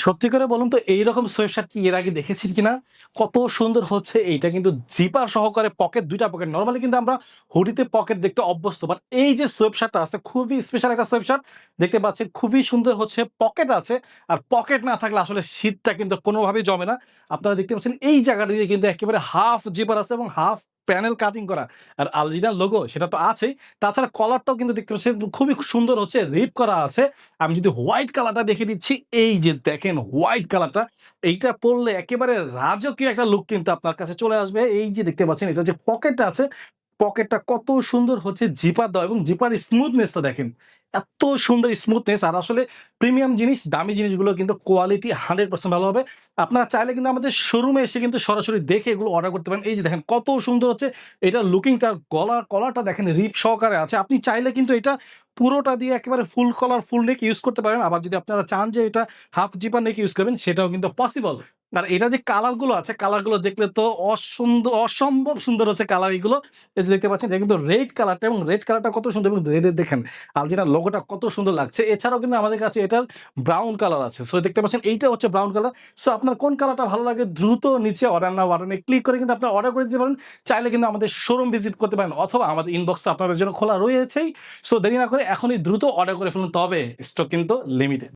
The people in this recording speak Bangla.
সত্যি করে বলুন তো এইরকম সোয়েটশার্ট কি এর আগে দেখেছেন কিনা? কত সুন্দর হচ্ছে এইটা কিন্তু জিপার সহকারে পকেট ২ টা পকেট। নরমালি কিন্তু আমরা হুডিতে পকেট দেখতে অভ্যস্ত। বাট এই যে সোয়েটশার্টটা আছে খুবই স্পেশাল একটা সোয়েটশার্ট। দেখতে পাচ্ছেন খুবই সুন্দর হচ্ছে পকেট আছে। আর পকেট না থাকলে আসলে শীতটা কিন্তু কোনোভাবেই জমে না। আপনারা দেখতে পাচ্ছেন এই জায়গাটা দিয়ে কিন্তু একেবারে হাফ জিপার আছে এবং হাফ প্যানেল কাটিং করা। আর আলজিনার লোগো সেটা তো আছেই। তাছাড়া কলারটাও কিন্তু দেখতে পাচ্ছেন খুবই সুন্দর হচ্ছে রিপ করা আছে। আমি যদি হোয়াইট কালারটা দেখে দিচ্ছি, এই যে দেখেন হোয়াইট কালারটা, এইটা পড়লে একেবারে রাজকীয় একটা লুক কিন্তু আপনার কাছে চলে আসবে। এই যে দেখতে পাচ্ছেন এটা যে পকেটটা আছে, পকেটটা কত সুন্দর হচ্ছে জিপার দেওয়া এবং জিপার স্মুথনেসটা দেখেন। এত সুন্দর স্মুথনেস আর আসলে প্রিমিয়াম জিনিস, দামি জিনিসগুলো কিন্তু কোয়ালিটি 100% ভালো হবে। আপনারা চাইলে কিন্তু আমাদের শোরুমে এসে কিন্তু সরাসরি দেখে এগুলো অর্ডার করতে পারেন। এই যে দেখেন কত সুন্দর হচ্ছে এটার লুকিংটা, কলারটা দেখেন রিপ সহকারে আছে। আপনি চাইলে কিন্তু এটা পুরোটা দিয়ে একেবারে ফুল কলার, ফুল নেক ইউজ করতে পারেন। আবার যদি আপনারা চান যে এটা হাফ জিপার নেক ইউজ করবেন সেটাও কিন্তু পসিবল। আর এটা যে কালার গুলো আছে, কালার গুলো দেখলে তো অসম্ভব সুন্দর হচ্ছে কালার এগুলো। এই যে দেখতে পাচ্ছেন এটা কিন্তু রেড কালারটা এবং রেড কালারটা কত সুন্দর এবং রেডের দেখেন আলজিনার লোগোটা কত সুন্দর লাগছে। এছাড়াও কিন্তু আমাদের কাছে এটার ব্রাউন কালার আছে। সো দেখতে পাচ্ছেন এইটা হচ্ছে ব্রাউন কালার। সো আপনার কোন কালারটা ভালো লাগে দ্রুত নিচে অর্ডার নাও বাটনে ক্লিক করে কিন্তু আপনারা অর্ডার করে দিতে পারেন। চাইলে কিন্তু আমাদের শোরুম ভিজিট করতে পারেন অথবা আমাদের ইনবক্স তো আপনাদের জন্য খোলা রয়েছেই। সো দেরি না করে এখনই দ্রুত অর্ডার করে ফেলুন। তবে স্টক কিন্তু লিমিটেড।